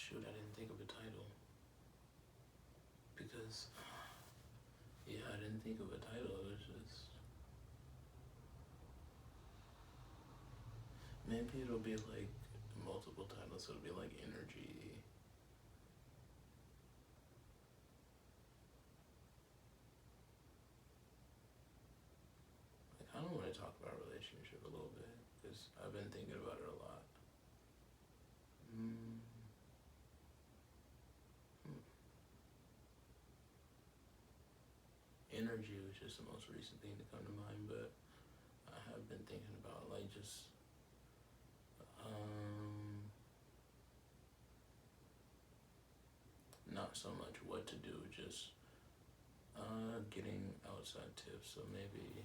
Shoot, I didn't think of a title. Because, yeah, I didn't think of a title. It was just. Maybe it'll be like multiple titles. It'll be like energy. I kind of want to talk about relationship a little bit because I've been thinking about it a lot. Energy was just the most recent thing to come to mind, but I have been thinking about like just not so much what to do, just getting outside tips. So maybe,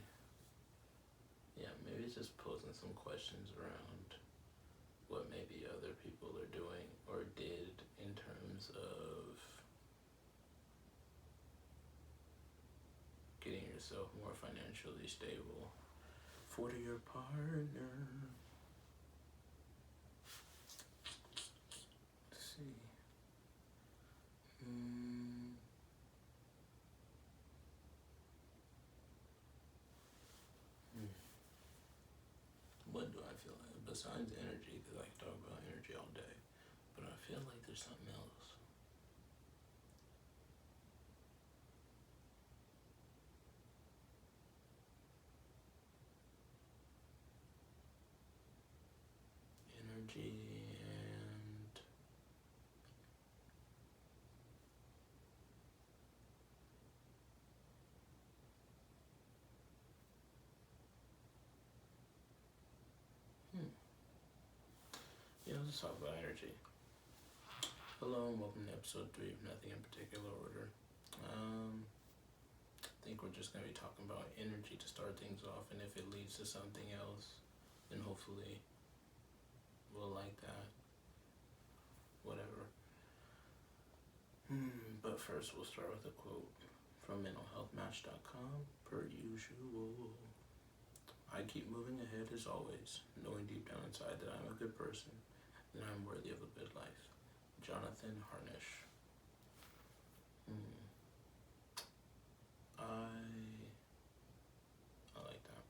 yeah, maybe it's just posing some questions around what maybe other people are doing or did in terms of getting yourself more financially stable for your partner. Let's see. What do I feel like? Besides energy, because I can talk about energy all day, but I feel like there's something else. Energy and yeah, let's talk about energy. Hello and welcome to episode 3 of Nothing in Particular Order. I think we're just going to be talking about energy to start things off, and if it leads to something else, then hopefully we'll like that. Whatever. But first, we'll start with a quote from mentalhealthmatch.com, per usual. I keep moving ahead as always, knowing deep down inside that I'm a good person, that I'm worthy of a good life. Jonathan Harnish. I like that.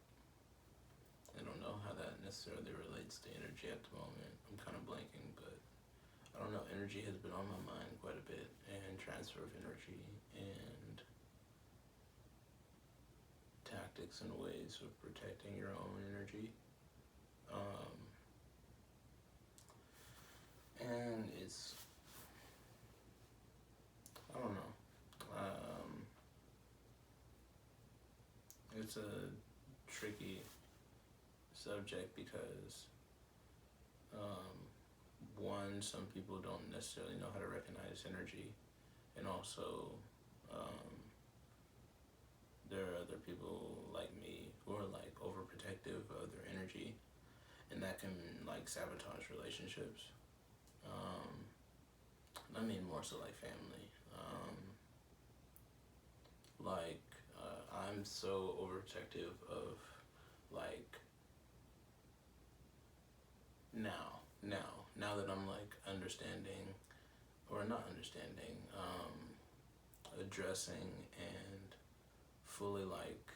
I don't know how that necessarily relates to energy at the moment. I'm kind of blanking, but I don't know. Energy has been on my mind quite a bit, and transfer of energy, and tactics and ways of protecting your own energy. And it's, I don't know. It's a tricky subject because, one, some people don't necessarily know how to recognize energy, and also there are other people like me who are like overprotective of their energy, and that can like sabotage relationships. I mean more so like family. I'm so overprotective of like now that I'm like understanding or not understanding, addressing and fully like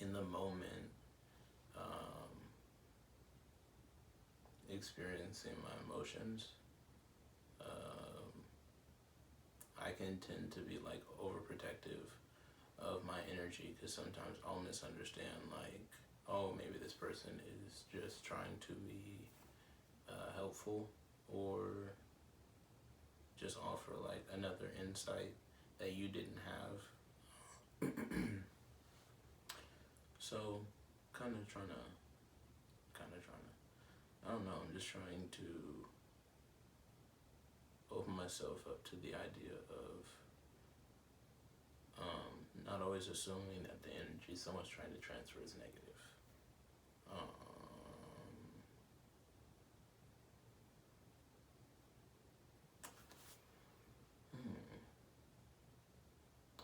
in the moment, experiencing my emotions. I can tend to be like overprotective of my energy because sometimes I'll misunderstand like, oh, maybe this person is just trying to be helpful or just offer like another insight that you didn't have. So kind of trying to, I don't know, I'm just trying to open myself up to the idea of not always assuming that the energy someone's trying to transfer is negative. I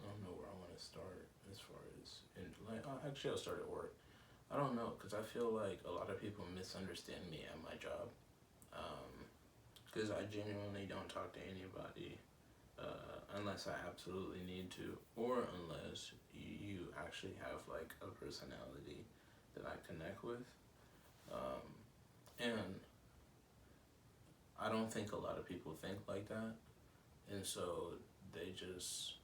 don't know where I want to start as far as, actually I'll start at work. I don't know, because I feel like a lot of people misunderstand me at my job. because I genuinely don't talk to anybody unless I absolutely need to, or unless you actually have like a personality that I connect with. And I don't think a lot of people think like that, and so they just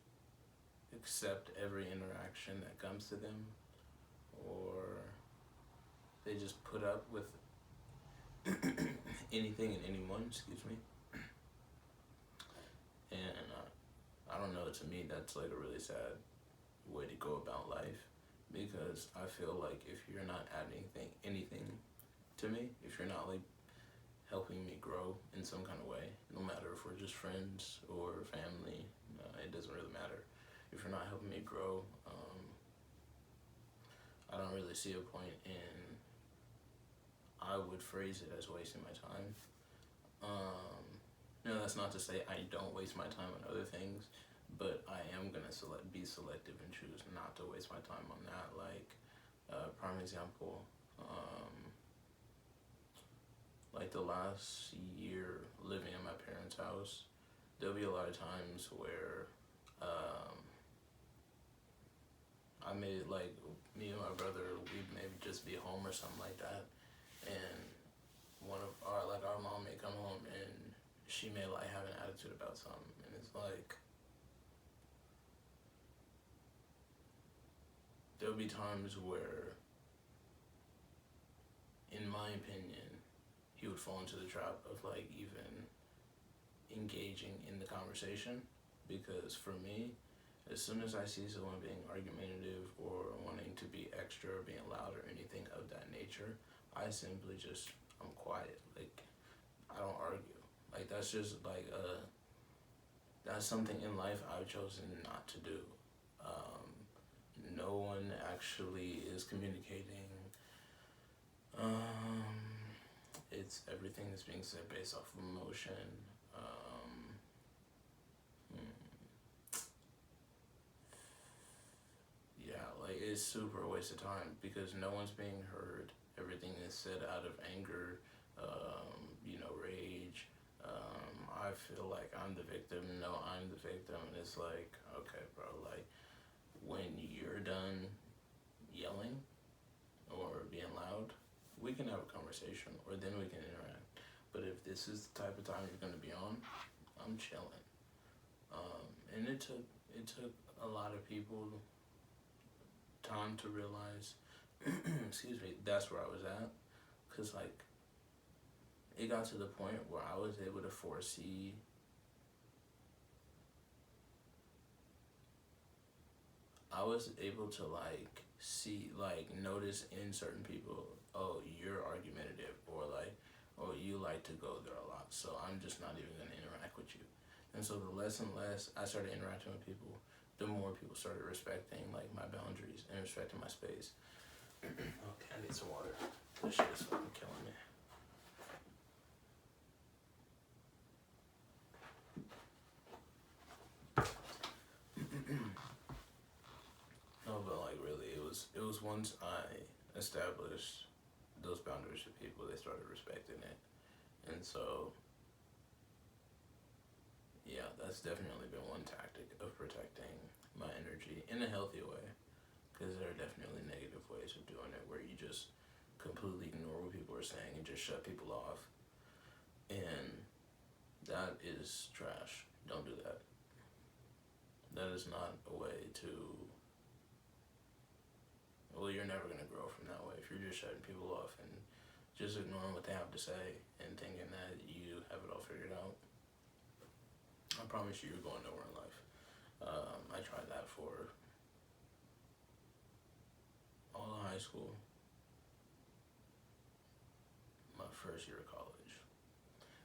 accept every interaction that comes to them, or they just put up with anything and anyone, excuse me. And I don't know, to me that's like a really sad way to go about life, because I feel like if you're not adding anything to me, if you're not like helping me grow in some kind of way, no matter if we're just friends or family, it doesn't really matter. If you're not helping me grow, I don't really see a point in, I would phrase it as wasting my time. No, that's not to say I don't waste my time on other things, but I am gonna be selective and choose not to waste my time on that. Like, prime example, like the last year living in my parents' house, there'll be a lot of times where I may, like, me and my brother, we'd maybe just be home or something like that, and our mom may come home and she may like have an attitude about something, and it's like, there'll be times where, in my opinion, he would fall into the trap of like even engaging in the conversation, because for me, as soon as I see someone being argumentative or wanting to be extra or being loud or anything of that nature, I simply just, I'm quiet. Like, I don't argue. Like, that's just like that's something in life I've chosen not to do. No one actually is communicating. It's everything is being said based off of emotion. Yeah, like, it's super a waste of time because no one's being heard. Everything is said out of anger, rage. I feel like I'm the victim. No, I'm the victim. And it's like, okay, bro, like, when you're done yelling or being loud, we can have a conversation or then we can interact. But if this is the type of time you're going to be on, I'm chilling. And it took a lot of people time to realize, excuse me, that's where I was at. Because, like, it got to the point where I was able to foresee like, see, like, notice in certain people, oh, you're argumentative, or like, oh, you like to go there a lot, so I'm just not even going to interact with you. And so the less and less I started interacting with people, the more people started respecting, like, my boundaries and respecting my space. Okay, I need some water. This shit is fucking killing me. No, but like, really, it was once I established those boundaries with people, they started respecting it. And so, yeah, that's definitely been one tactic of protecting my energy in a healthy way. Because there are definitely negative ways of doing it where you just completely ignore what people are saying and just shut people off. And that is trash. Don't do that. That is not a way to, well, you're never going to grow from that way. If you're just shutting people off and just ignoring what they have to say and thinking that you have it all figured out, I promise you're going nowhere in life. I tried that for all of high school, my first year of college.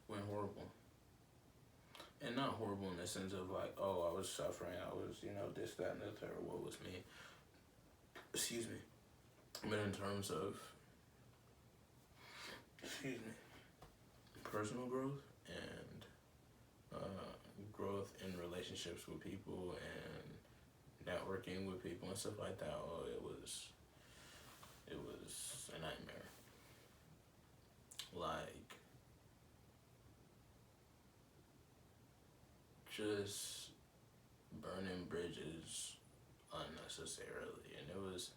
Went horrible. And not horrible in the sense of like, oh, I was suffering, I was, this, that, and the third, what was me? Excuse me. But in terms of, personal growth and growth in relationships with people and networking with people and stuff like that, oh, it was a nightmare. Like, just burning bridges unnecessarily. And it was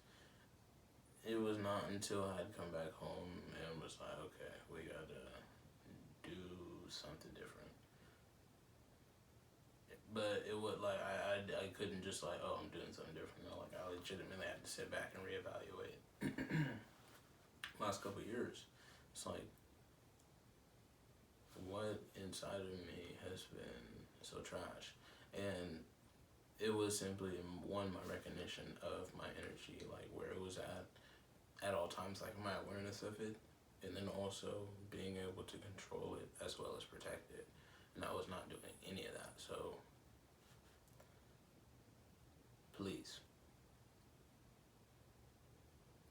not until I had come back home and was like, okay, we gotta do something different. But it would like I couldn't just like, oh, I'm doing something different. No, like I legitimately had to sit back and reevaluate. Last couple of years, it's like, what inside of me has been so trash? And it was simply, one, my recognition of my energy, like where it was at all times, like my awareness of it, and then also being able to control it as well as protect it. And I was not doing any of that. So please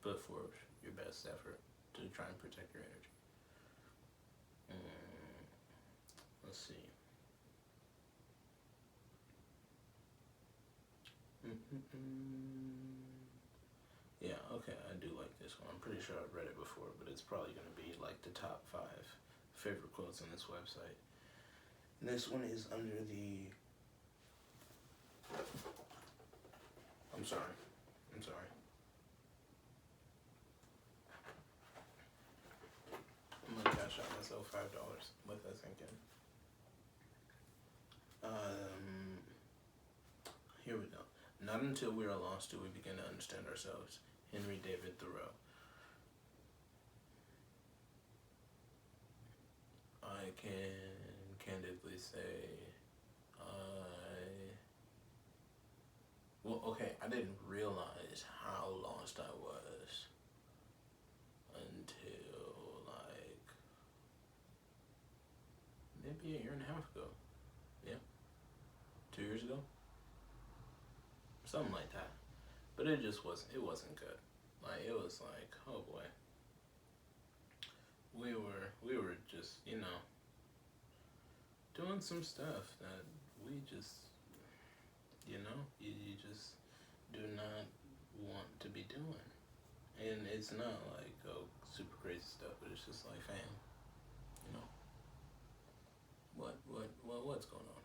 put forth your best effort to try and protect your energy. Let's see. Yeah, okay, I do like this one. I'm pretty sure I've read it before, but it's probably going to be like the top 5 favorite quotes on this website. And this one is under the... I'm sorry. I'm gonna cash out myself $5. Let that sink in. Here we go. Not until we are lost do we begin to understand ourselves. Henry David Thoreau. I can candidly say, I didn't realize how lost I was until like maybe a year and a half ago. Yeah, 2 years ago, something like that. But it wasn't good. Like it was like, oh boy, we were just doing some stuff that we just you just do not want to be doing. And it's not like super crazy stuff, but it's just like, fam, what's going on?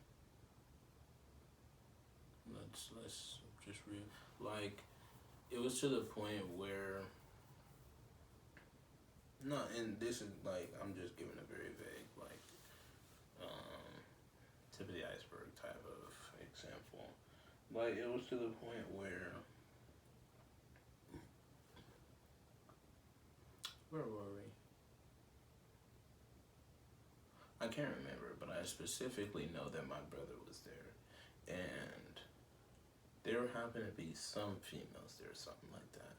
Let's just like, it was to the point where, no, and this is like, I'm just giving a very vague, like, tip of the iceberg type of example. Like, it was to the point where were we? I can't remember, but I specifically know that my brother was there, and there happened to be some females there, something like that.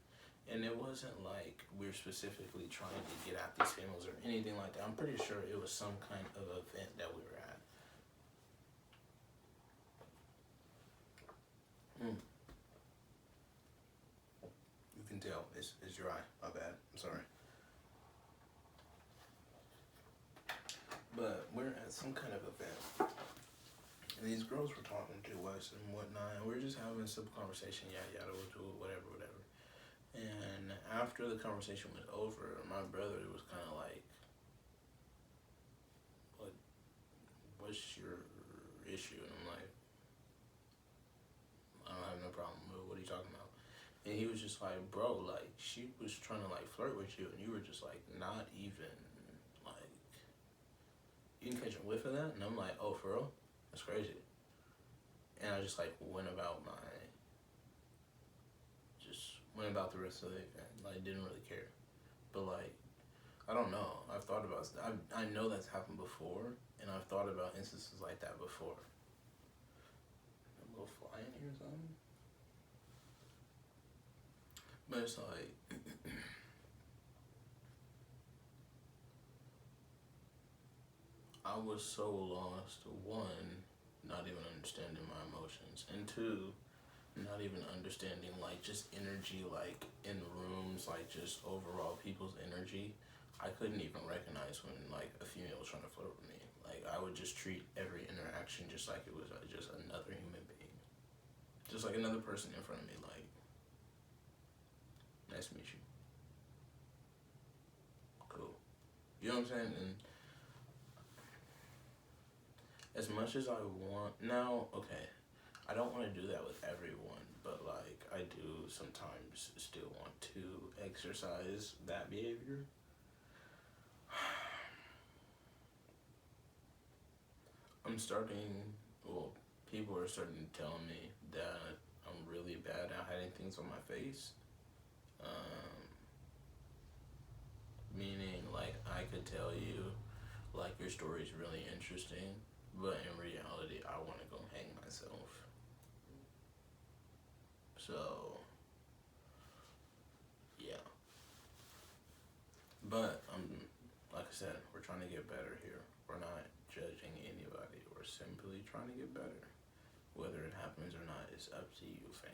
And it wasn't like we're specifically trying to get at these females or anything like that. I'm pretty sure it was some kind of event that we were at. You can tell it's dry. My bad. I'm sorry. But we're at some kind of event, and these girls were talking to us and whatnot, and we were just having a simple conversation, yada, we'll do it, whatever. And after the conversation was over, my brother was kind of like, what's your issue? And I'm like, I don't have no problem. What are you talking about? And he was just like, bro, like, she was trying to like flirt with you, and you were just like, not even like, you didn't catch a whiff of that? And I'm like, oh, for real? That's crazy. And I just like went about the rest of the event. Like, didn't really care. But like, I don't know. I've thought about stuff. I know that's happened before, and I've thought about instances like that before. A little fly in here or something? But it's like, I was so lost. One, not even understanding my emotions, and two, not even understanding like just energy, like in rooms, like just overall people's energy. I couldn't even recognize when like a female was trying to flirt with me. Like, I would just treat every interaction just like it was just another human being, just like another person in front of me. Like, nice to meet you. Cool. You know what I'm saying? And as much as I want now, okay, I don't want to do that with everyone, but like I do sometimes still want to exercise that behavior. I'm starting, well, people are starting to tell me that I'm really bad at hiding things on my face. Meaning, like, I could tell you, like, your story is really interesting, but in reality, I want to go hang myself. So, yeah. But, like I said, we're trying to get better here. We're not judging anybody. We're simply trying to get better. Whether it happens or not is up to you, fam.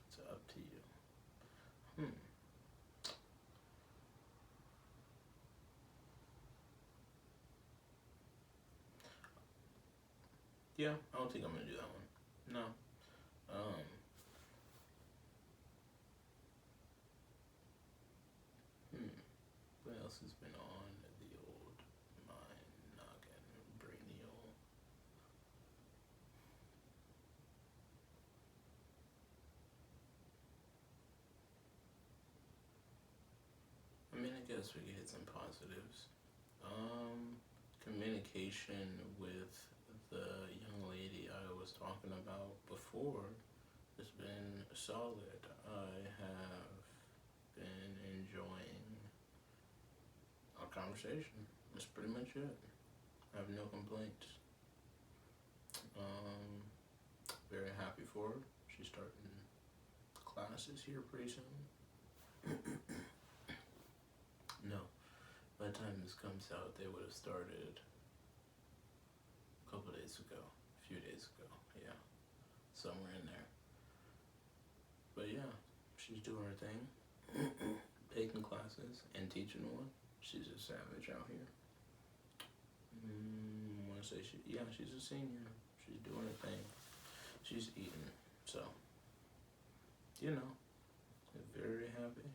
It's up to you. Yeah, I don't think I'm gonna do that one. No. Um, what else has been on the old mind noggin brainial? I mean, I guess we could hit some positives. Communication with the young lady I was talking about before has been solid. I have been enjoying our conversation. That's pretty much it. I have no complaints. Very happy for her. She's starting classes here pretty soon. No, by the time this comes out, they would have started a couple days ago, a few days ago, yeah, somewhere in there. But yeah, she's doing her thing, taking classes and teaching one. She's a savage out here. I want to say she's a senior. She's doing her thing. She's eating, so, you know, very happy.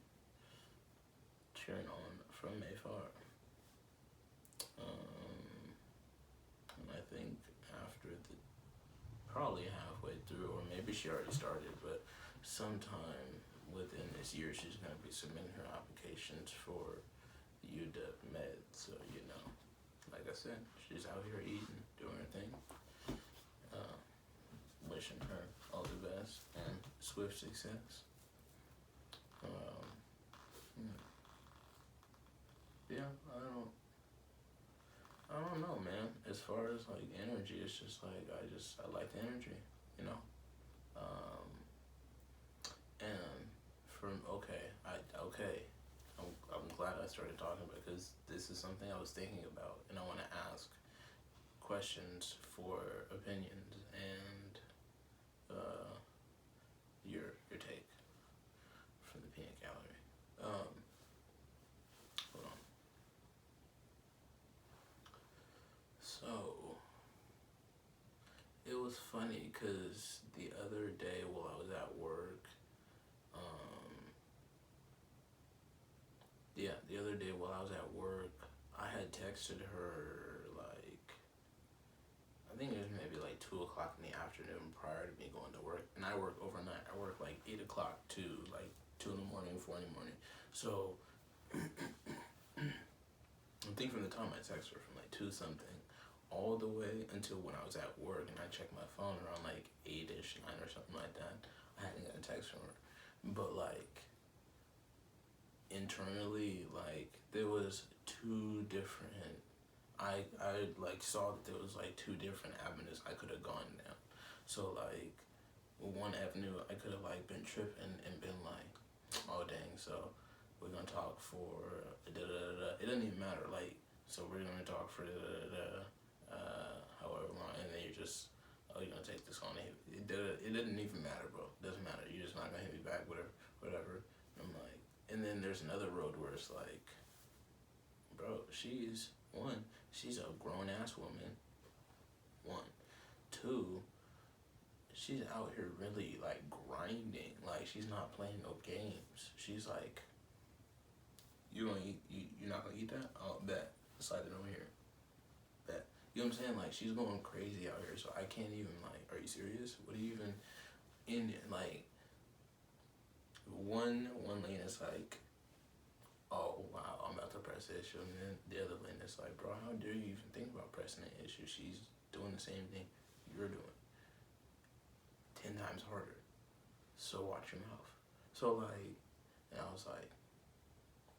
Cheering on from afar. And I think after probably halfway through, or maybe she already started, but sometime within this year, she's going to be submitting her applications for the UW Med. So, you know, like I said, she's out here eating, doing her thing. Wishing her all the best and swift success. Yeah, I don't know, man. As far as like energy, it's just like I like the energy, you know. And from I'm glad I started talking about, because this is something I was thinking about, and I want to ask questions for opinions and your take from the peanut gallery. Hold on. So it was funny because the other day while I was at work, the other day while I was at work, I had texted her like, I think it was maybe like 2 o'clock in the afternoon prior to me going to work. And I work overnight. I work like 8 o'clock to like 2 in the morning, 4 in the morning. So I think from the time I texted her from like 2 something all the way until when I was at work and I checked my phone around like 8-ish, 9 or something like that, I hadn't got a text from her. But like internally, like there was 2 different, I like saw that there was like 2 different avenues I could have gone down. So like one avenue I could have like been tripping and been like, oh dang, so we're gonna talk for da da da da. It doesn't even matter, like, so we're gonna talk for da da da da, however long, and then you're just, oh, you're gonna take this on. It didn't even matter, bro. It doesn't matter. You're just not gonna hit me back, whatever. And I'm like, and then there's another road where it's like, bro, she's a grown ass woman. 1, 2, she's out here really like grinding. Like she's not playing no games. She's like, you're not gonna eat that? Oh, bet. Slide it over here. Bet. You know what I'm saying? Like, she's going crazy out here, so I can't even, like, are you serious? What are you even in, like, one lane is like, oh, wow, I'm about to press the issue, and then the other lane is like, bro, how dare you even think about pressing the issue? She's doing the same thing you're doing, 10 times harder, so watch your mouth. So, like, and I was like,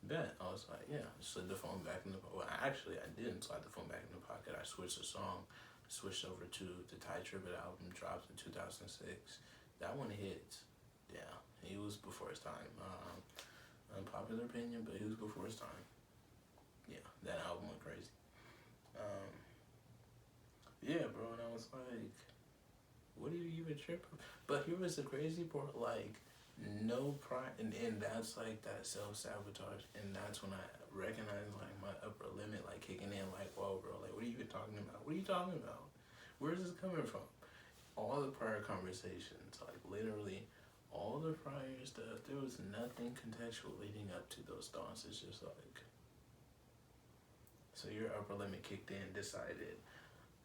bet. I was like, yeah, I slid the phone back in the pocket. Well, actually, I didn't slide the phone back in the pocket. I switched the song, switched over to the Ty Tribbett album, dropped in 2006. That one hits. Yeah, he was before his time. Unpopular opinion, but he was before his time. Yeah, that album went crazy. Yeah, bro, and I was like, what are you even tripping? But here was the crazy part, like, no pride, and that's like that self-sabotage, and that's when I recognize like my upper limit like kicking in, like, whoa, bro, like, what are you even talking about? What are you talking about? Where is this coming from? All the prior conversations, like, literally all the prior stuff, there was nothing contextual leading up to those thoughts. It's just like, so your upper limit kicked in, decided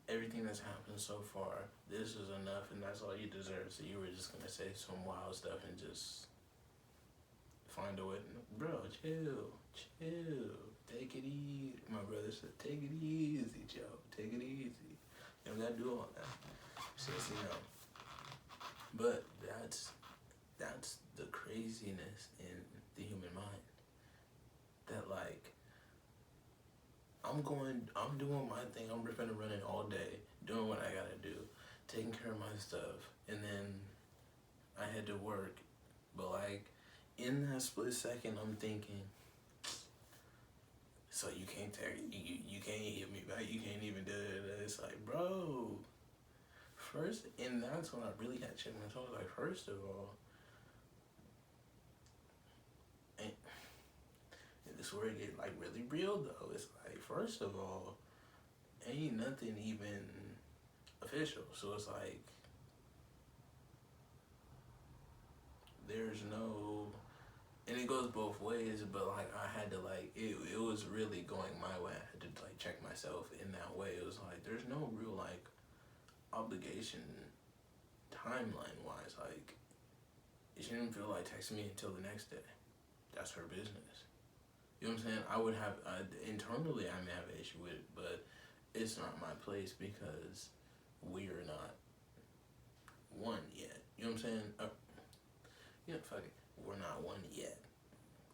everything that's happened so far, this is enough and that's all you deserve. So you were just gonna say some wild stuff and just find a way. Bro, chill. Take it easy. My brother said, take it easy, Joe. Take it easy. You don't gotta do all that. Since, you know. But that's the craziness in the human mind. That, like, I'm doing my thing. I'm ripping and running all day, doing what I gotta do, taking care of my stuff, and then I had to work. But, like, in that split second, I'm thinking, so you can't you can't hit me back. You can't even do it. It's like, bro. First, and that's when I really had to check myself. Like, first of all, and this is where it get like really real though. It's like, first of all, ain't nothing even official. So it's like, there's no, and it goes both ways, but like I had to like, it was really going my way. I had to like check myself in that way. It was like, there's no real like obligation timeline wise. Like, she didn't feel like texting me until the next day. That's her business. You know what I'm saying? I would have, internally I may have an issue with it, but it's not my place because we're not one yet. You know what I'm saying? Yeah, fuck it. We're not one yet.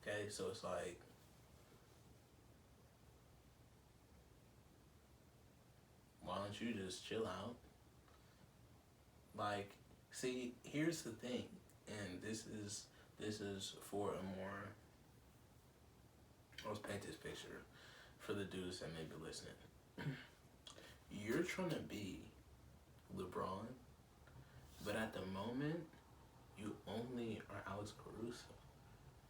Okay? So it's like, why don't you just chill out? Like, see, here's the thing, and this is for a more, let's paint this picture for the dudes that may be listening. You're trying to be LeBron, but at the moment, you only are Alex Caruso.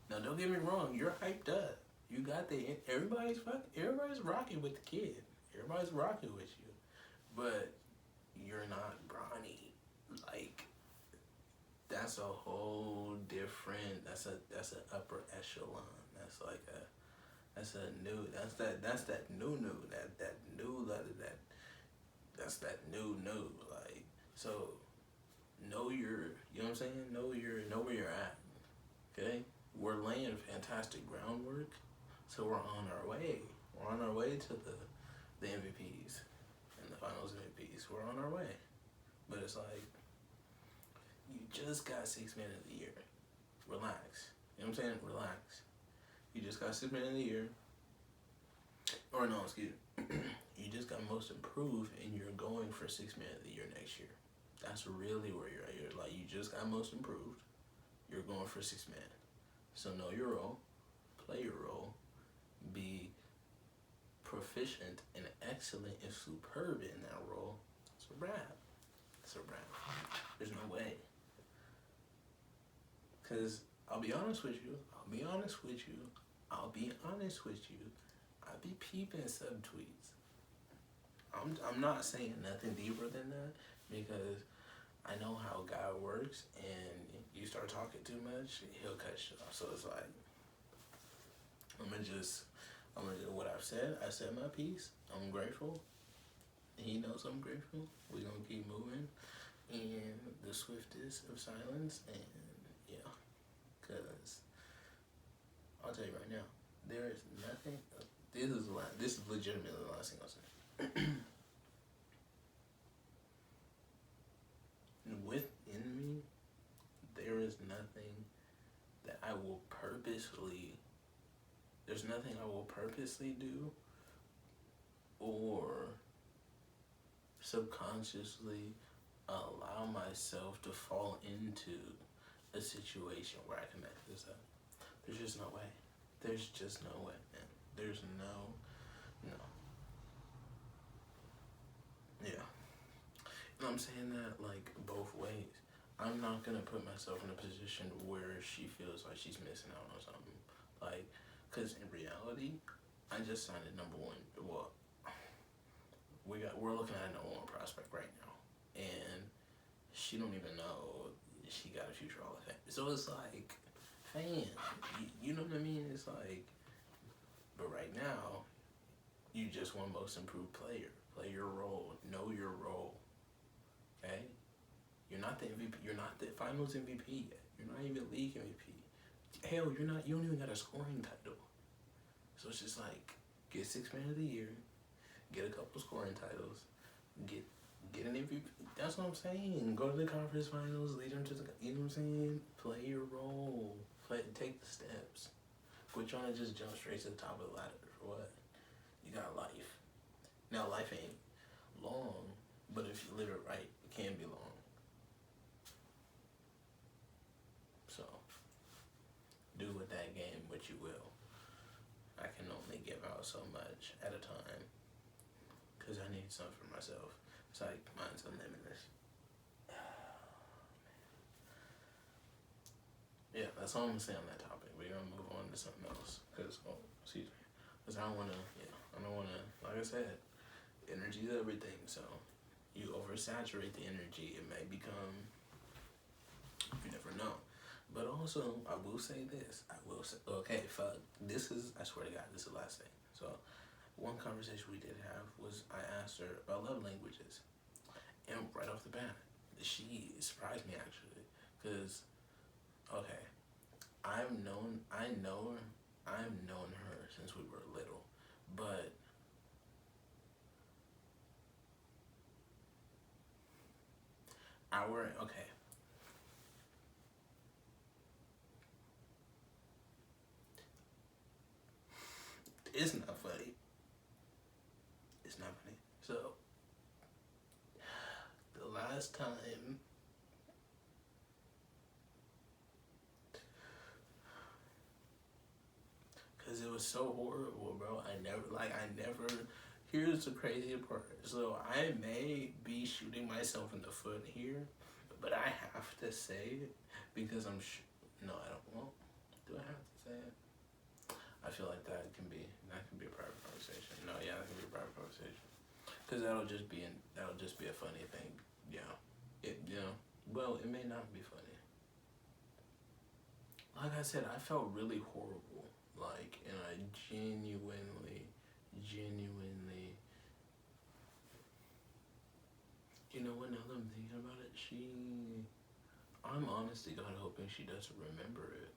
Now, don't get me wrong, you're hyped up. You got everybody's rocking with the kid. Everybody's rocking with you, but you're not Bronny. Like, that's a whole different. That's an upper echelon. That's like that's that new that's that new like, so know your, you know what I'm saying, know where you're at. Okay, we're laying fantastic groundwork, so we're on our way to the MVPs and the finals MVPs. We're on our way, but it's like, you just got 6 Man of the Year. Relax. You know what I'm saying? Relax. You just got 6 Man of the Year. Or no, excuse me. You just got Most Improved, and you're going for 6 Man of the Year next year. That's really where you're at. You're like, you just got Most Improved. You're going for 6 Man. So know your role. Play your role. Be proficient and excellent and superb in that role. It's a wrap. It's a wrap. There's no way. Because I'll be honest with you. I be peeping subtweets. I'm not saying nothing deeper than that, because I know how God works, and you start talking too much, he'll cut you off. So it's like, I'm gonna do what I've said. I said my piece. I'm grateful. he knows I'm grateful. We're gonna keep moving in the swiftest of silence, and yeah, because I'll tell you right now, there is nothing. This is legitimately the last thing I'll say. Within me, there is nothing that I will purposely. There's nothing I will purposely do or subconsciously allow myself to fall into a situation where I can mess this up. There's just no way. There's just no way, man. There's no. Yeah. And I'm saying that like both ways. I'm not gonna put myself in a position where she feels like she's missing out on something. Like, cause in reality, I just signed a number one. Well, we're looking at a number one prospect right now, and she don't even know she got a future Hall of Fame. So it's like, fam, you know what I mean? It's like, but right now, you just won most improved player. Play your role. Know your role. Okay? You're not the MVP. You're not the finals MVP yet. You're not even league MVP. Hell, you're not. You don't even got a scoring title. So it's just like, get 6th man of the year, get a couple scoring titles, get an MVP. That's what I'm saying. Go to the conference finals, lead them to the. You know what I'm saying? Play your role. Take the steps. Quit trying to just jump straight to the top of the ladder. For what? You got life. Now life ain't long, but if you live it right, it can be long. So, do with that game what you will. I can only give out so much at a time, because I need some for myself. It's like, mine's unlimited. Yeah, that's all I'm gonna say on that topic. We're gonna move on to something else, because, I don't wanna, like I said, energy is everything, so you oversaturate the energy, it may become, you never know. But also, I will say this. Okay, fuck. I swear to God, this is the last thing. So, one conversation we did have was I asked her about love languages. And right off the bat, she surprised me actually. Because, okay, I've known her since we were little. But okay. It's not funny. It's not funny. So, the last time, because it was so horrible, bro. Here's the crazy part. So, I may be shooting myself in the foot here, but I have to say it because no, I don't. Well, do I have to say it? I feel like that can be a private conversation. No, yeah, that can be a private conversation. Because that'll just be a funny thing. Yeah. Well, it may not be funny. Like I said, I felt really horrible. Like, and I genuinely, you know what, now that I'm thinking about it, I'm honestly God hoping she doesn't remember it.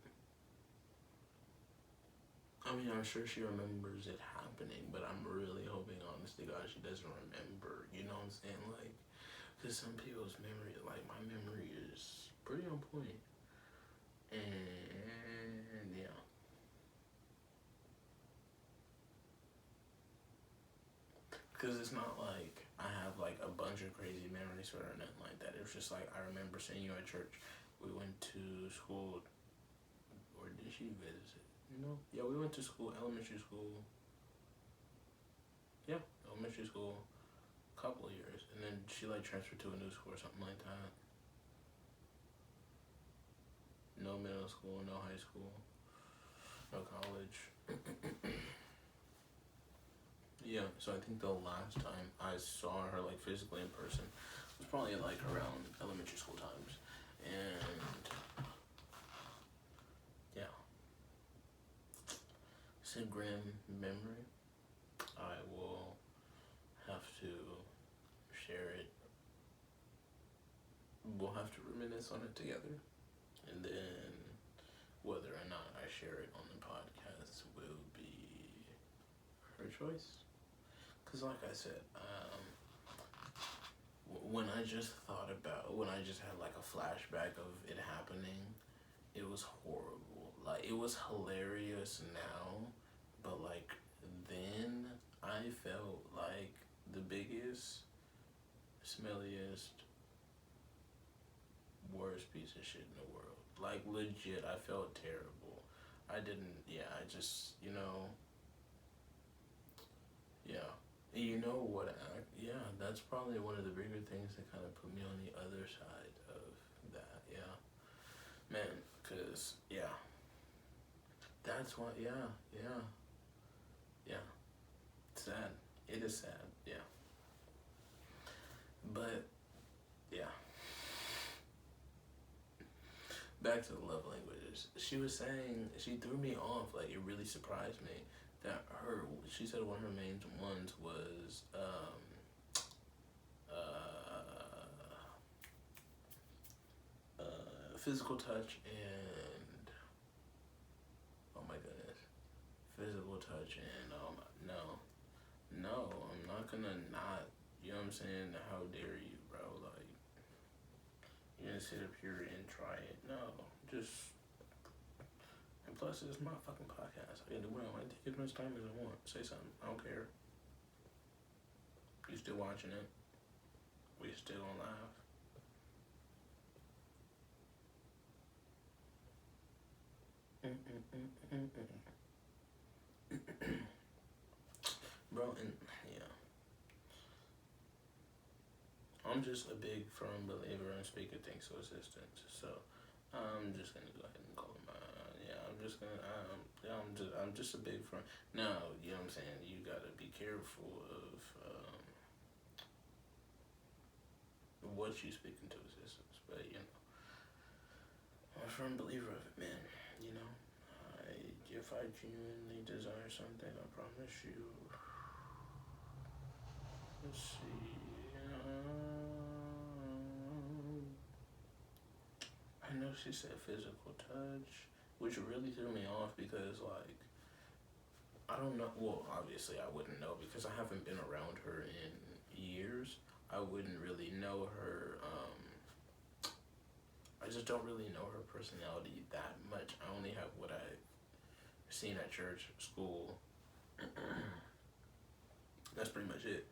I mean, I'm sure she remembers it happening, but I'm really hoping, honestly, God, she doesn't remember. You know what I'm saying? Like, because some people's memory, like, my memory is pretty on point. And, yeah. Because it's not like I have, like, a bunch of crazy memories or nothing like that. It was just like, I remember seeing you at church. We went to school, or did she visit? No. Yeah, we went to school, elementary school. Yeah, elementary school, a couple of years. And then she, like, transferred to a new school or something like that. No middle school, no high school, no college. Yeah, so I think the last time I saw her, like, physically in person was probably, like, around elementary school times. And, yeah. It's a grim memory. I will have to reminisce on it together. And then whether or not I share it on the podcast will be her choice. Because like I said, when I just had like a flashback of it happening, it was horrible. Like, it was hilarious now, but like then I felt like the biggest, smelliest, worst piece of shit in the world. Like, legit, I felt terrible. I didn't, yeah, I just, yeah. And you know what, yeah, that's probably one of the bigger things that kind of put me on the other side of that, yeah. Man, because, yeah. That's why, yeah. Sad. It is sad, yeah. But, yeah. Back to the love languages. She was saying, she threw me off, like, it really surprised me that she said one of her main ones was, physical touch and, oh my goodness, physical touch and, no, I'm not gonna not, you know what I'm saying, how dare you, bro, like, you're gonna sit up here and try it, no, just, and plus it's my fucking podcast, I can do what I want, take as much time as I want, say something, I don't care, you still watching it, we still on live. Bro, and yeah, I'm just a big firm believer in speaker things to assistance. So I'm just gonna go ahead and call him. I'm just a big firm. Now, you know what I'm saying. You gotta be careful of what you speak into existence. But I'm a firm believer of it, man. If I genuinely desire something, I promise you. Let's see. I know she said physical touch, which really threw me off because, like, I don't know. Well, obviously, I wouldn't know because I haven't been around her in years. I wouldn't really know her. I just don't really know her personality that much. I only have what I've seen at church, school. That's pretty much it.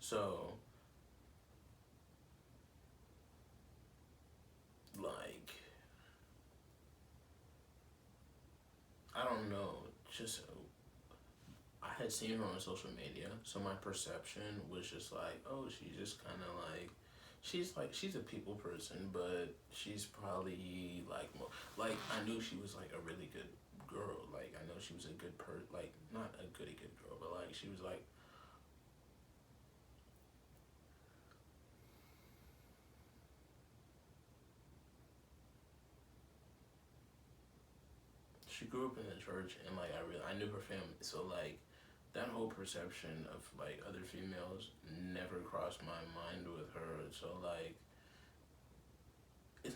So, like, I don't know, just, I had seen her on social media, so my perception was just like, oh, she's just kind of like, she's a people person, but she's probably, like, I knew she was, like, a really good girl, like, I know she was a good like, not a good girl, but, like, she was, like, she grew up in the church, and, like, I knew her family, so, like, that whole perception of, like, other females never crossed my mind with her, so, like,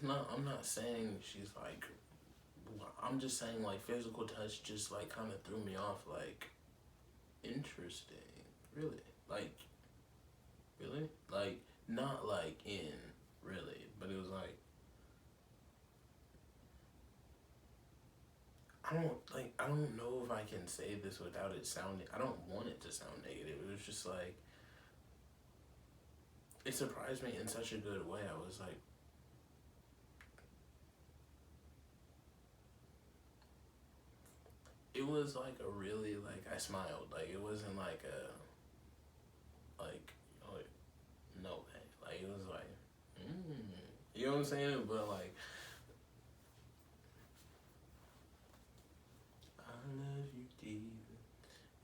I'm not saying she's, like, I'm just saying, like, physical touch just, like, kind of threw me off, like, interesting, really, like, not, like, in, really, but it was, like, I don't know if I can say this without it sounding, I don't want it to sound negative. It was just like, it surprised me in such a good way. I was like, it was like a really, like, I smiled. Like, it wasn't like no way. Like, it was like, you know what I'm saying? But, like, I love you deep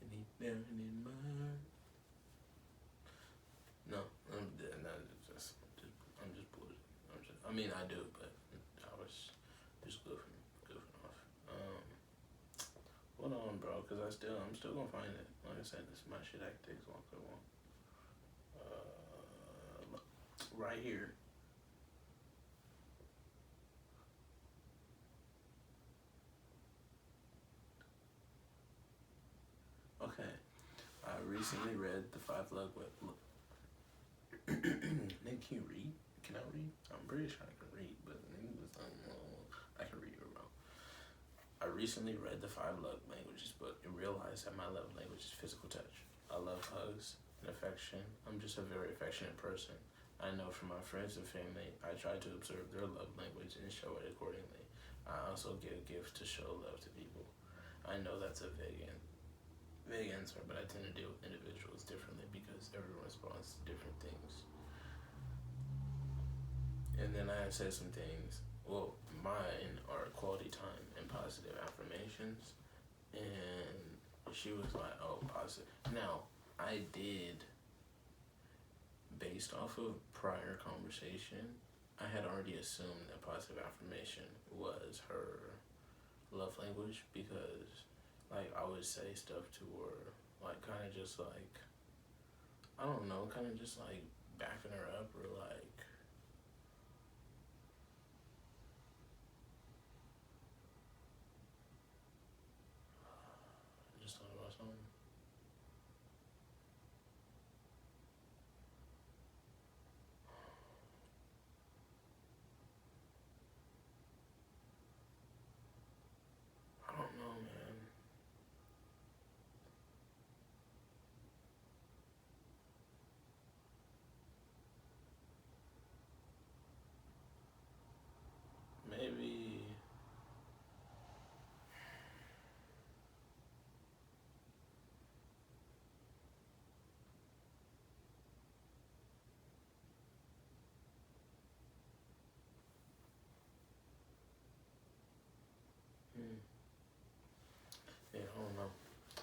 and deep down in my heart. No, I'm just bullshit. I mean, I do, but I was just goofing off. Hold on, bro, because I'm still gonna find it. Like I said, this is my shit. I can take as long as I want. Right here. recently read the five love. Nick, can you read? Can I read? I'm pretty sure I can read, but I can read real well. I recently read the five love languages book and realized that my love language is physical touch. I love hugs and affection. I'm just a very affectionate person. I know from my friends and family, I try to observe their love language and show it accordingly. I also give gifts to show love to people. I know that's a vague answer, but I tend to deal with individuals differently because everyone responds to different things. And then I have said some things. Well, mine are quality time and positive affirmations. And she was like, oh, positive. Now, I did, based off of prior conversation, I had already assumed that positive affirmation was her love language because, like, I would say stuff to her, like, kind of just like, I don't know, kind of just like backing her up or like, I just thought about something. I don't know, man. Maybe. Yeah, I don't know. I'm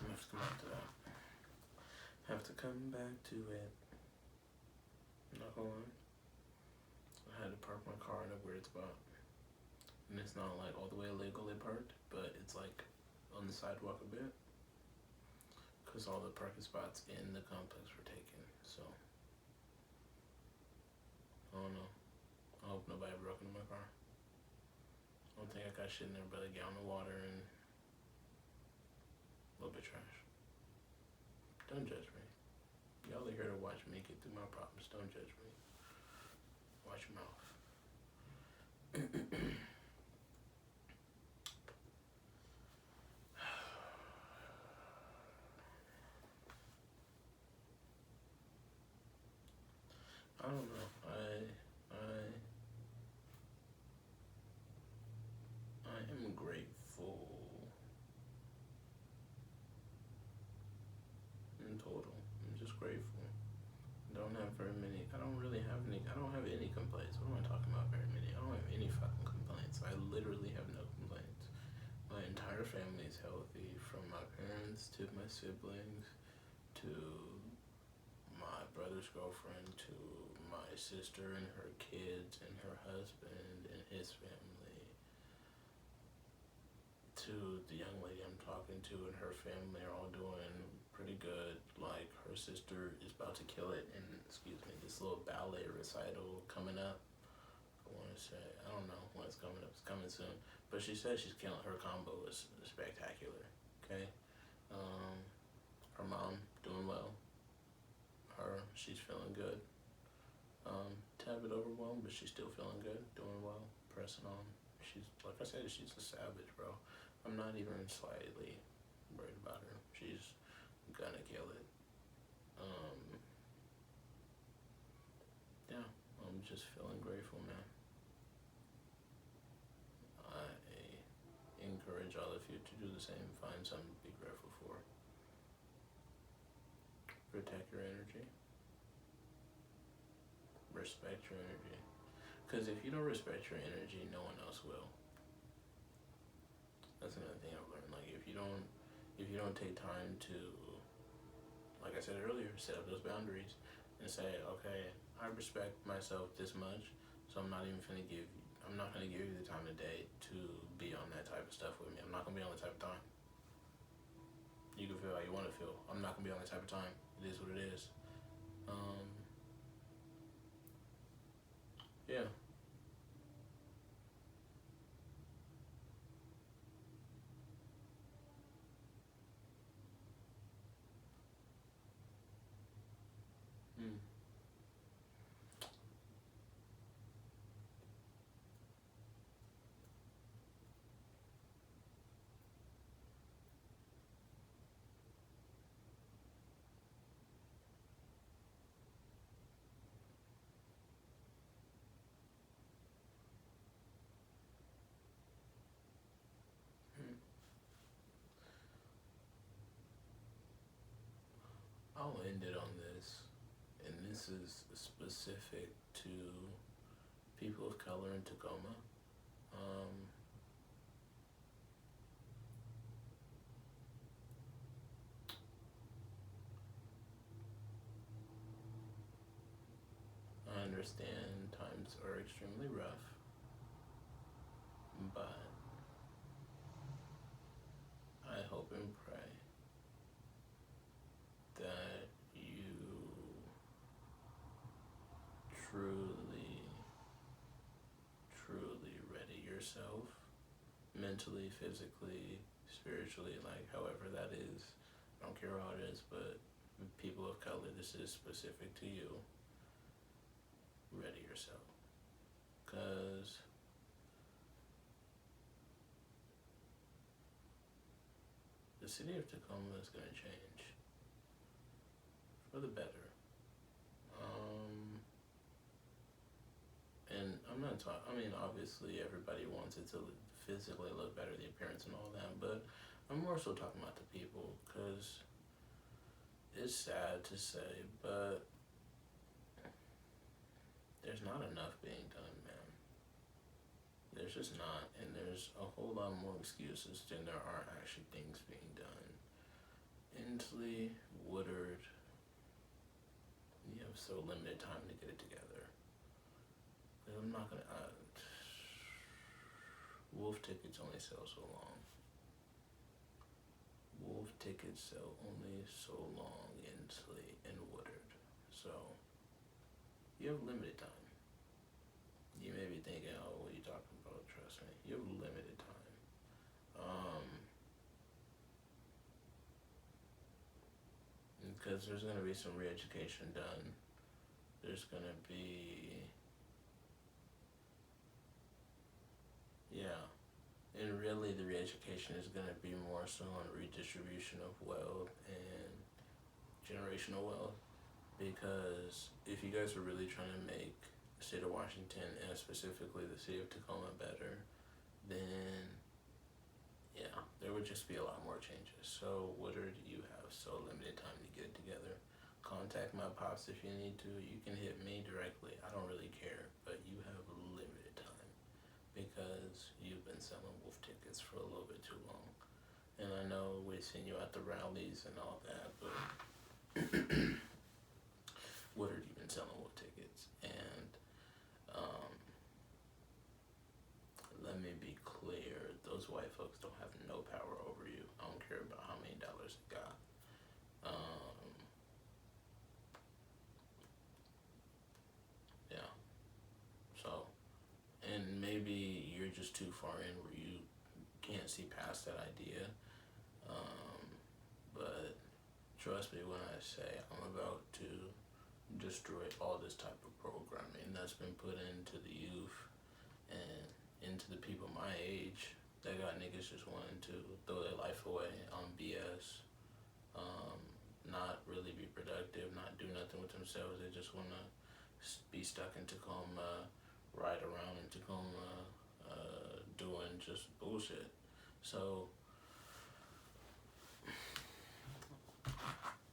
gonna have to come back to that. Have to come back to it. Not gonna lie. I had to park my car in a weird spot. And it's not like all the way illegally parked, but it's like on the sidewalk a bit. Because all the parking spots in the complex were taken. So, I don't know. I hope nobody broke into my car. I don't think I got shit in there but a gallon of water and a little bit of trash. Don't judge me. Y'all are here to watch me get through my problems. Don't judge me. Watch your mouth. I don't know. I am grateful in total. I'm just grateful. Don't have very many. I don't really have any. I don't have any complaints. What am I talking about? Very many. I don't have any fucking complaints. I literally have no complaints. My entire family is healthy, from my parents to my siblings to my brother's girlfriend to my sister and her kids and her husband and his family to the young lady I'm talking to and her family are all doing pretty good. Like, her sister is about to kill it in, this little ballet recital coming up. I want to say, I don't know when it's coming up. It's coming soon. But she says she's killing. Her combo is spectacular. Okay? Her mom doing well. She's feeling good. Tad bit overwhelmed, but she's still feeling good, doing well, pressing on. She's, like I said, she's a savage, bro. I'm not even slightly worried about her. She's gonna kill it. Yeah, I'm just feeling grateful, man. I encourage all of you to do the same. Find something to be grateful for. Protect your energy. Respect your energy. Because if you don't respect your energy, no one else will. That's another thing I've learned. Like, if you don't take time to, like I said earlier, set up those boundaries and say, okay, I respect myself this much, so I'm not gonna give you the time of day to be on that type of stuff with me. I'm not gonna be on that type of time. You can feel how you want to feel. I'm not gonna be on that type of time. It is what it is. Yeah. this is specific to people of color in Tacoma. I understand times are extremely rough, but I hope and pray that you truly, truly ready yourself mentally, physically, spiritually, like however that is. I don't care how it is, but people of color, this is specific to you. Ready yourself. Because the city of Tacoma is going to change for the better. And I'm not talking, I mean, obviously everybody wants it to physically look better, the appearance and all that, but I'm more so talking about the people, because it's sad to say, but there's not enough being done, man. There's just not, and there's a whole lot more excuses than there are actually things being done. Inslee, Woodard, you have so limited time to get it together. I'm not gonna. Wolf tickets only sell so long. Wolf tickets sell only so long in Inslee and Woodard. So you have limited time. You may be thinking, "Oh, what are you talking about?" Trust me, you have limited time. Because there's gonna be some re-education done. There's gonna be. Yeah, and really the re-education is going to be more so on redistribution of wealth and generational wealth, because if you guys are really trying to make the state of Washington and specifically the city of Tacoma better, then yeah, there would just be a lot more changes. So Woodard, you have so limited time to get it together. Contact my pops if you need to. You can hit me directly. I don't really care, but you have limited time, because you've been selling Wolf tickets for a little bit too long. And I know we've seen you at the rallies and all that, but what have you been selling Wolf tickets? And let me be clear, those white folks don't have no power over you. I don't care about how many dollars they got. Yeah. So, and maybe you're just too far in where you can't see past that idea. But trust me when I say I'm about to destroy all this type of programming that's been put into the youth and into the people my age that got niggas just wanting to throw their life away on BS, not really be productive, not do nothing with themselves. They just want to be stuck in Tacoma, ride around in Tacoma, doing just bullshit. So,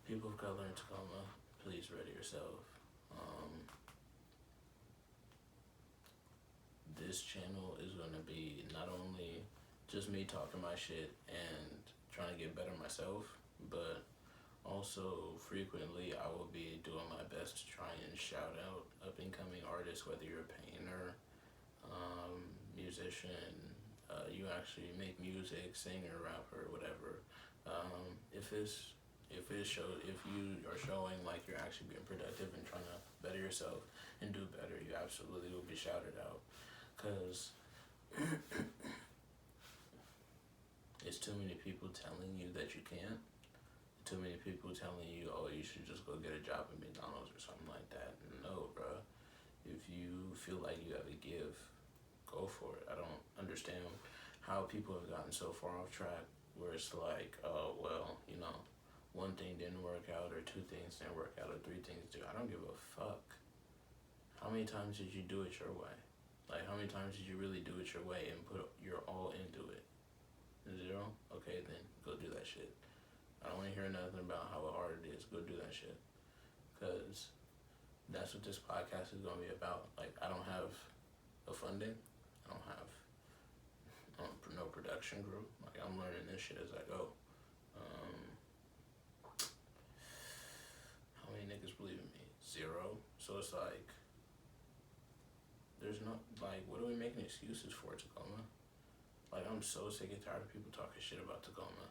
people of color in Tacoma, please ready yourself. This channel is going to be not only just me talking my shit and trying to get better myself, but also frequently I will be doing my best to try and shout out up and coming artists, whether you're a painter, musician, you actually make music, singer, rapper, whatever. If you are showing like you're actually being productive and trying to better yourself and do better, you absolutely will be shouted out. Cause it's too many people telling you that you can't. Too many people telling you, oh, you should just go get a job at McDonald's or something like that. No, bruh. If you feel like you have a give, go for it. I don't understand how people have gotten so far off track where it's like, oh, well, one thing didn't work out, or two things didn't work out, or three things do. I don't give a fuck. How many times did you do it your way? Like, how many times did you really do it your way and put your all into it? 0? Okay, then go do that shit. I don't want to hear nothing about how hard it is. Go do that shit. Because That's what this podcast is gonna be about. Like, I don't have a funding. I don't have no production group. Like, I'm learning this shit as I go. How many niggas believe in me? 0. So it's like, there's no, like, what are we making excuses for, Tacoma? Like, I'm so sick and tired of people talking shit about Tacoma.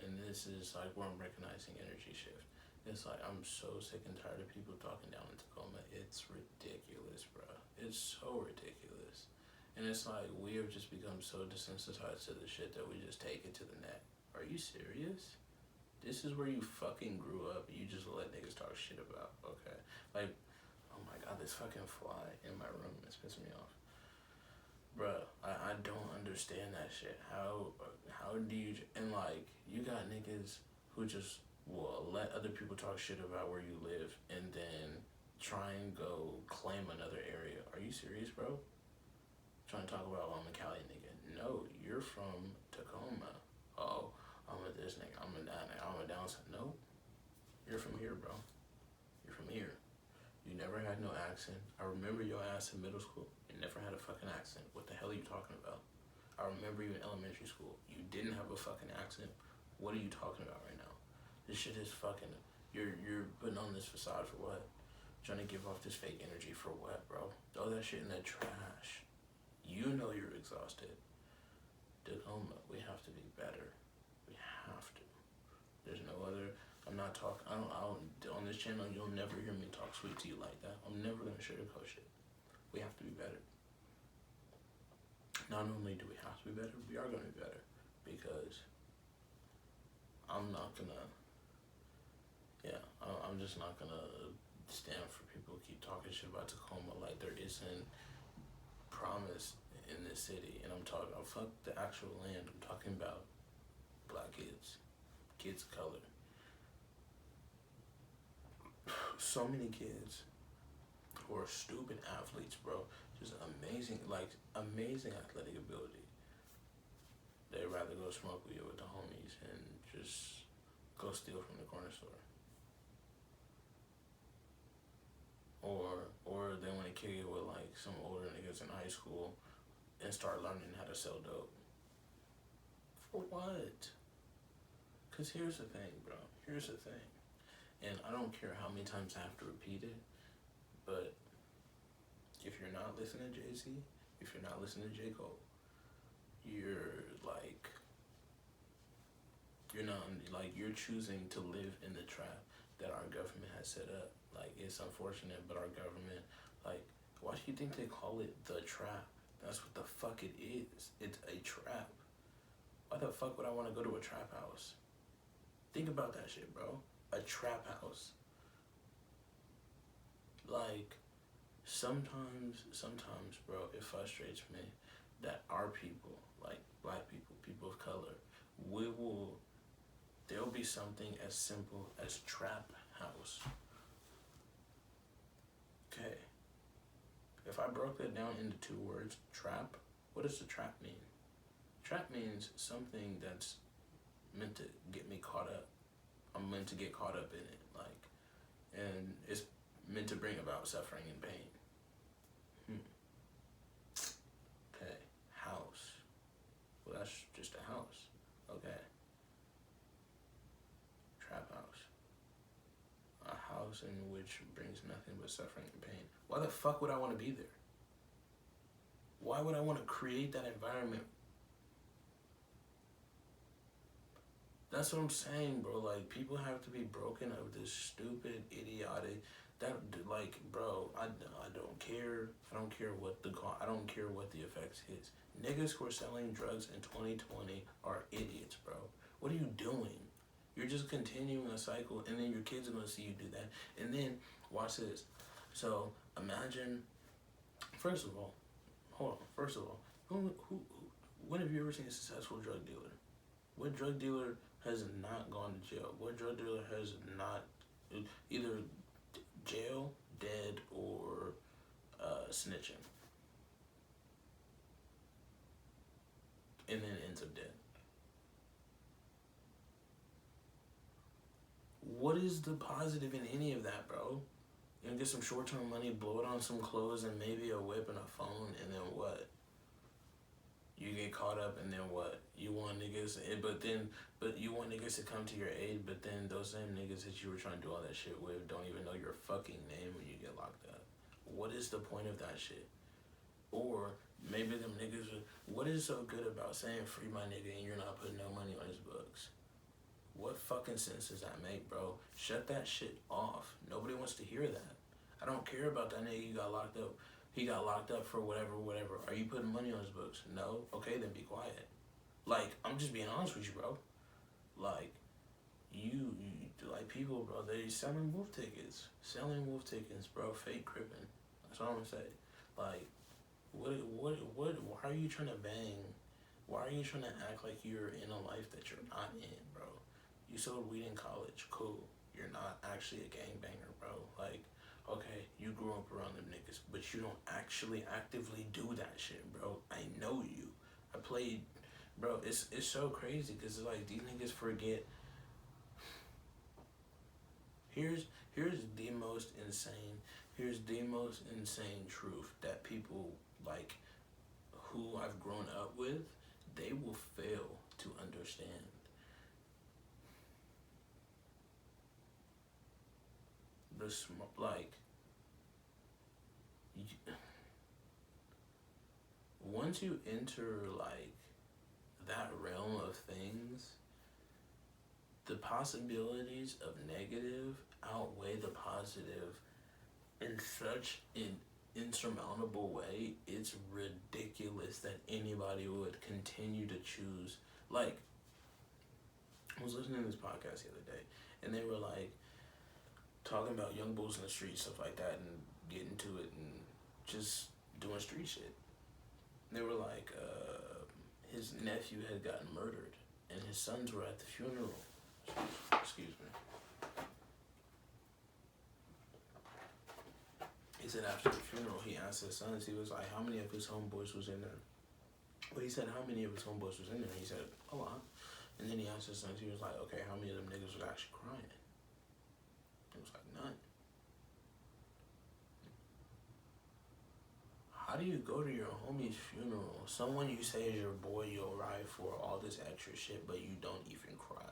And this is like where I'm recognizing energy shift. It's like, I'm so sick and tired of people talking down in Tacoma. It's ridiculous, bro. It's so ridiculous. And it's like, we have just become so desensitized to the shit that we just take it to the neck. Are you serious? This is where you fucking grew up. You just let niggas talk shit about, okay? Like, oh my god, this fucking fly in my room is pissing me off. Bruh, I don't understand that shit. How do you, and like, you got niggas who just will let other people talk shit about where you live and then try and go claim another area. Are you serious, bro? Trying to talk about, well, I'm a Cali nigga. No, you're from Tacoma. Oh, I'm a this nigga, I'm a that nigga, I'm a down south. No, you're from here, bro. You're from here. You never had no accent. I remember your ass in middle school. You never had a fucking accent. What the hell are you talking about? I remember you in elementary school. You didn't have a fucking accent. What are you talking about right now? This shit is fucking, you're putting on this facade for what? Trying to give off this fake energy for what, bro? Throw that shit in the trash. You know you're exhausted. Tacoma, we have to be better. We have to. There's no other, I'm not talking, I don't, on this channel, you'll never hear me talk sweet to you like that. I'm never gonna sugarcoat shit. We have to be better. Not only do we have to be better, we are gonna be better. Because I'm not gonna, I'm just not gonna stand for people who keep talking shit about Tacoma like there isn't promise in this city. And I'm talking about, fuck the actual land, I'm talking about black kids, kids of color. So many kids who are stupid athletes, bro. Just amazing, like, amazing athletic ability. They'd rather go smoke weed with the homies and just go steal from the corner store. Or they want to kick it with, like, some older niggas in high school and start learning how to sell dope. For what? Because here's the thing, bro. Here's the thing. And I don't care how many times I have to repeat it, but if you're not listening to Jay-Z, if you're not listening to J. Cole, you're you're choosing to live in the trap that our government has set up. Like, it's unfortunate, but our government, like, why do you think they call it the trap? That's what the fuck it is. It's a trap. Why the fuck would I want to go to a trap house? Think about that shit, bro. A trap house. Like, sometimes, bro, it frustrates me that our people, like black people, people of color, there'll be something as simple as trap house. Okay. If I broke that down into 2 words, trap, what does the trap mean? Trap means something that's meant to get me caught up. I'm meant to get caught up in it, like, and it's meant to bring about suffering and pain. Okay, house. Well, that's just a house. Okay. Trap house. A house in which brings nothing but suffering and pain. Why the fuck would I want to be there? Why would I want to create that environment? That's what I'm saying, bro. Like, people have to be broken of this stupid, idiotic, that, like, bro, I don't care. I don't care what the effects is. Niggas who are selling drugs in 2020 are idiots, bro. What are you doing? You're just continuing a cycle, and then your kids are gonna see you do that. And then, watch this. So, imagine, first of all, when have you ever seen a successful drug dealer? What drug dealer has not gone to jail? What drug dealer has not either jail, dead, or snitching, and then ends up dead? What is the positive in any of that, bro? You know, get some short-term money, blow it on some clothes and maybe a whip and a phone, and then what? You get caught up, and then what? You want niggas, but you want niggas to come to your aid, but then those same niggas that you were trying to do all that shit with don't even know your fucking name when you get locked up. What is the point of that shit? Or maybe them niggas, what is so good about saying free my nigga and you're not putting no money on his books? What fucking sense does that make, bro? Shut that shit off. Nobody wants to hear that. I don't care about that nigga you got locked up. He got locked up for whatever. Are you putting money on his books? No? Okay, then be quiet. Like, I'm just being honest with you, bro. Like, you like people, bro, they selling wolf tickets. Bro, fake crippin'. That's all I'm gonna say. Like, why are you trying to bang? Why are you trying to act like you're in a life that you're not in, bro? You sold weed in college, cool. You're not actually a gangbanger, bro. Like, okay, you grew up around them niggas, but you don't actually actively do that shit, bro. I know you. I played, bro, it's so crazy, because it's like, these niggas forget. Here's the most insane truth that people, like, who I've grown up with, they will fail to understand. Once you enter, like, that realm of things, the possibilities of negative outweigh the positive in such an insurmountable way. It's ridiculous that anybody would continue to choose. Like, I was listening to this podcast the other day, and they were like talking about young bulls in the street, stuff like that, and getting to it and just doing street shit. They were like, his nephew had gotten murdered, and his sons were at the funeral. Excuse me. He said after the funeral, he asked his sons, he was like, how many of his homeboys was in there? Well, he said, how many of his homeboys was in there? He said, a lot. And then he asked his sons, he was like, okay, how many of them niggas was actually crying? It was like, none. How do you go to your homie's funeral, someone you say is your boy, you'll ride for, all this extra shit, but you don't even cry?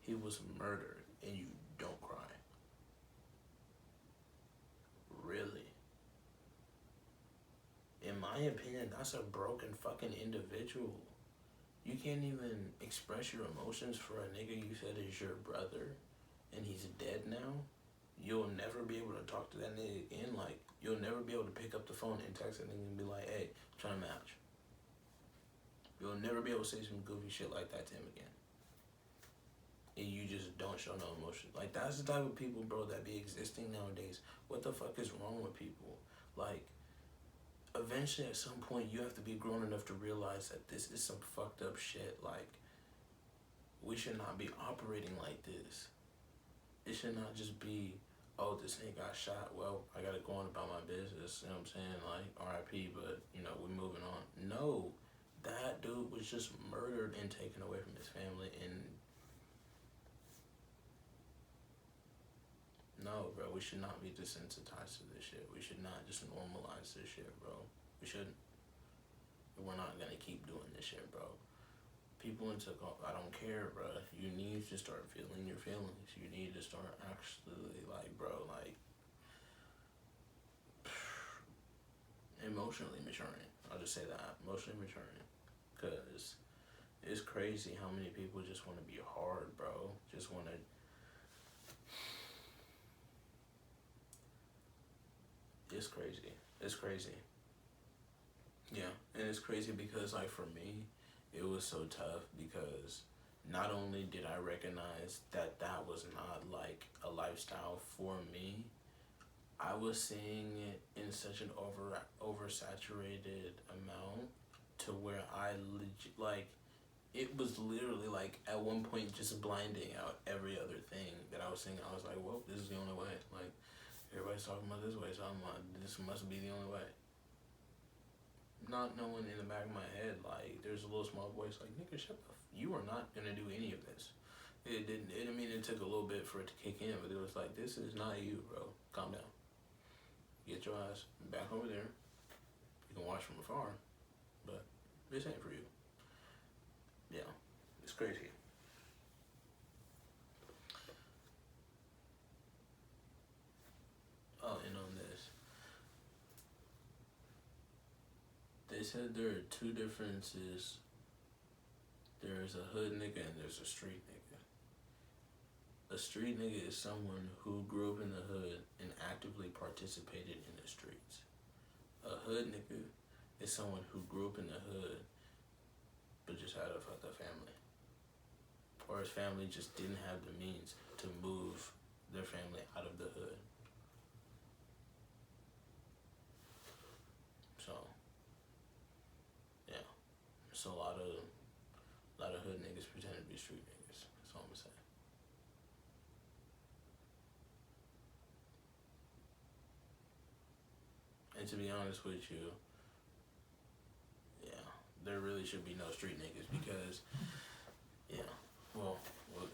He was murdered, and you don't cry. Really? In my opinion, that's a broken fucking individual. You can't even express your emotions for a nigga you said is your brother, and he's dead now. You'll never be able to talk to that nigga again. Like, you'll never be able to pick up the phone and text that nigga and be like, hey, I'm trying to match. You'll never be able to say some goofy shit like that to him again. And you just don't show no emotion. Like, that's the type of people, bro, that be existing nowadays. What the fuck is wrong with people? Like, eventually at some point you have to be grown enough to realize that this is some fucked up shit. Like, we should not be operating like this. It should not just be, oh, this nigga got shot, well, I gotta go on about my business, you know what I'm saying, like, RIP, but, you know, we're moving on. No, that dude was just murdered and taken away from his family, and no, bro, we should not be desensitized to this shit. We should not just normalize this shit, bro. We shouldn't. We're not gonna keep doing this shit, bro. People took off. I don't care, bro. You need to start feeling your feelings. You need to start actually, like, bro, like, emotionally maturing. I'll just say that. Emotionally maturing. Because it's crazy how many people just want to be hard, bro. Just want to. It's crazy. It's crazy. Yeah. And it's crazy because, like, for me, it was so tough because not only did I recognize that that was not, like, a lifestyle for me, I was seeing it in such an oversaturated amount to where I legit, like, it was literally, like, at one point just blinding out every other thing that I was seeing. I was like, well, this is the only way. Like, everybody's talking about this way, so I'm like, this must be the only way. Not knowing in the back of my head, like, there's a little small voice like, nigga, shut the you are not gonna do any of this. It didn't. I mean, it took a little bit for it to kick in, but it was like, this is not you, bro. Calm down. Get your ass back over there. You can watch from afar, but this ain't for you. Yeah, it's crazy. Oh, and on this, they said there are two differences. There's a hood nigga and there's a street nigga. A street nigga is someone who grew up in the hood and actively participated in the streets. A hood nigga is someone who grew up in the hood but just had a fucked up family. Or his family just didn't have the means to move their family out of the hood. So, yeah. So a lot of hood niggas pretend to be street niggas. That's all I'm gonna say. And to be honest with you, yeah, there really should be no street niggas because, yeah, well,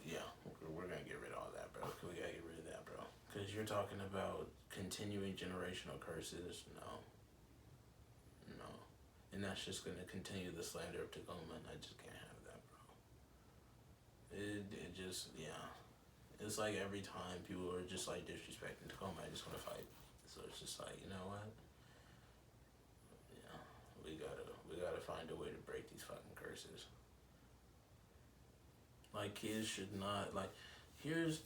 yeah, we're gonna get rid of all that, bro. We gotta get rid of that, bro. Because you're talking about continuing generational curses. No. And that's just gonna continue the slander of Tacoma, and I just can't have that, bro. It just, yeah. It's like every time people are just like disrespecting Tacoma, I just wanna fight. So it's just like, you know what? Yeah, we gotta find a way to break these fucking curses. Like, kids should not, like, here's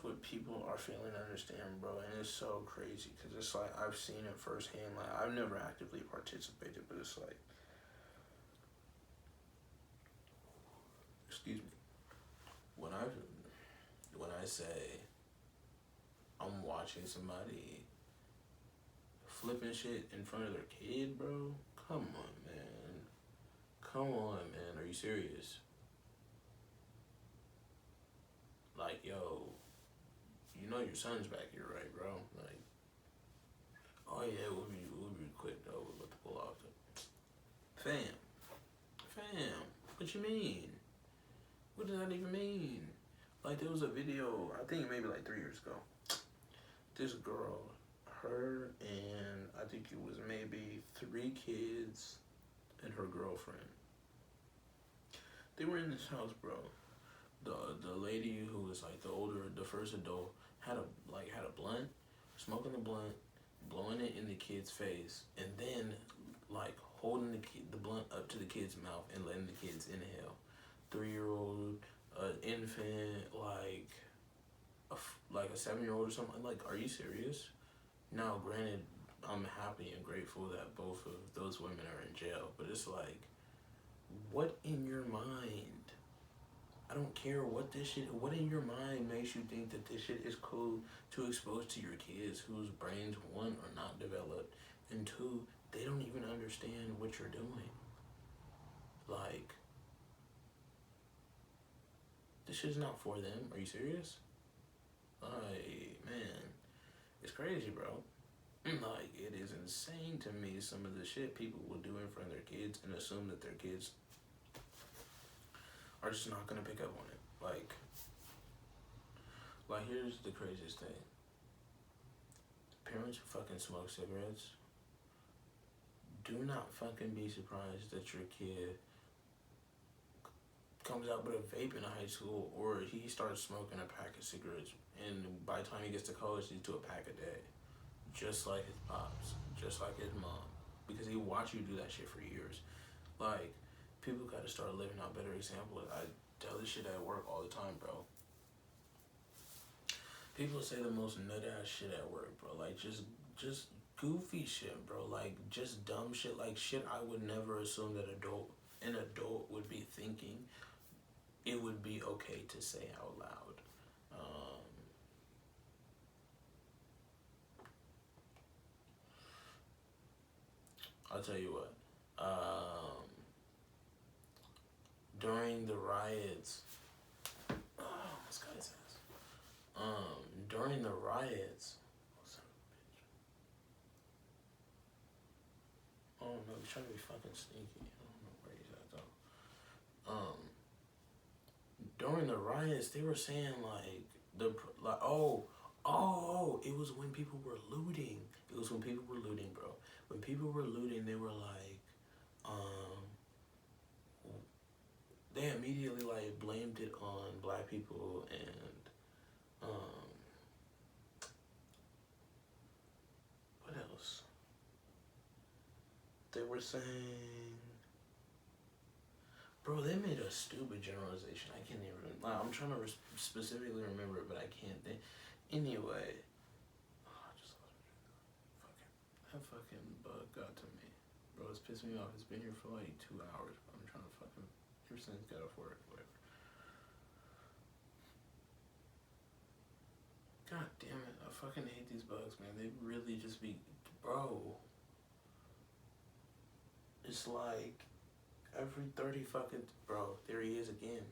what people are failing to understand, bro, and it's so crazy because it's like I've seen it firsthand. Like, I've never actively participated, but it's like, excuse me, when I say I'm watching somebody flipping shit in front of their kid, bro, come on, man, are you serious? Like, yo, you know your son's back here, right, bro? Like, oh yeah, we'll be quick though. We're about to pull off the fam. What you mean? What does that even mean? Like, there was a video, I think maybe like 3 years ago. This girl, her and I think it was maybe 3 kids and her girlfriend. They were in this house, bro. The lady who was like the first adult had a blunt, smoking the blunt, blowing it in the kid's face, and then like holding the blunt up to the kid's mouth and letting the kids inhale. 3-year-old, infant, like a 7-year-old or something. Like, are you serious? Now, granted, I'm happy and grateful that both of those women are in jail, but it's like, what in your mind? I don't care what in your mind makes you think that this shit is cool to expose to your kids whose brains, 1, are not developed, and 2, they don't even understand what you're doing. Like, this shit's not for them. Are you serious? Like, man, it's crazy, bro. Like, it is insane to me some of the shit people will do in front of their kids and assume that their kids are just not gonna pick up on it. Like here's the craziest thing. Parents who fucking smoke cigarettes, do not fucking be surprised that your kid comes out with a vape in high school, or he starts smoking a pack of cigarettes, and by the time he gets to college, he's to a pack a day. Just like his pops, just like his mom. Because he watched you do that shit for years. Like, people gotta start living out better examples. I tell this shit at work all the time, bro. People say the most nut ass shit at work, bro. Like, just goofy shit, bro. Like, just dumb shit. Like, shit I would never assume that an adult would be thinking it would be okay to say out loud. I'll tell you what. During the riots, this guy's ass. During the riots, oh no, he's trying to be fucking sneaky. I don't know where he's at though. during the riots, they were saying it was when people were looting. It was when people were looting, bro. When people were looting, they were like, they immediately like blamed it on black people and what else? They were saying, bro, they made a stupid generalization. I can't even. I'm trying to specifically remember it, but I can't think. Anyway, I just that fucking bug got to me, bro. It's pissing me off. It's been here for like 2 hours. I'm trying to fucking ever since got off work, whatever. God damn it! I fucking hate these bugs, man. They really just be, bro. It's like every 30 fucking, bro, there he is again.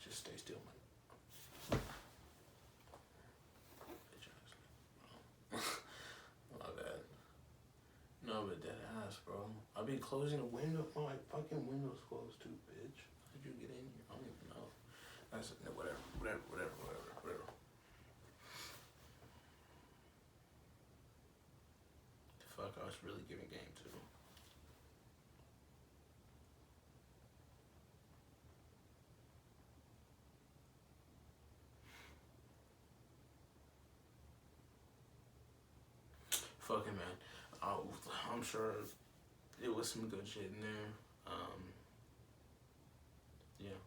Just stay still, man. My bad. No, but that ass, bro. I've been closing the window. My fucking window's closed too, bitch. How did you get in here? I don't even know. That's whatever. The fuck I was really giving game to. Fucking man. I'm sure it was some good shit in there. Yeah.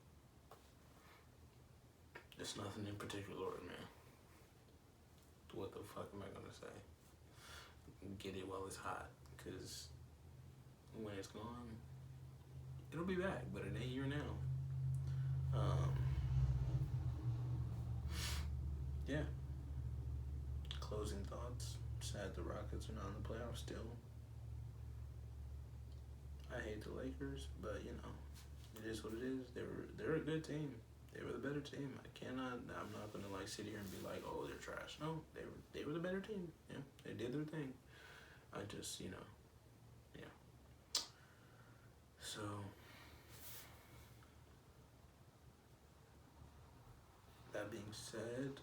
It's nothing in particular, man. What the fuck am I gonna say? Get it while it's hot, cause when it's gone, it'll be back. But it ain't here now. Yeah. Closing thoughts. Sad the Rockets are not in the playoffs still. I hate the Lakers, but you know, it is what it is. They're a good team. They were the better team. I'm not gonna like sit here and be like, oh, they're trash. No, they were the better team. Yeah, they did their thing. I just, yeah. So that being said,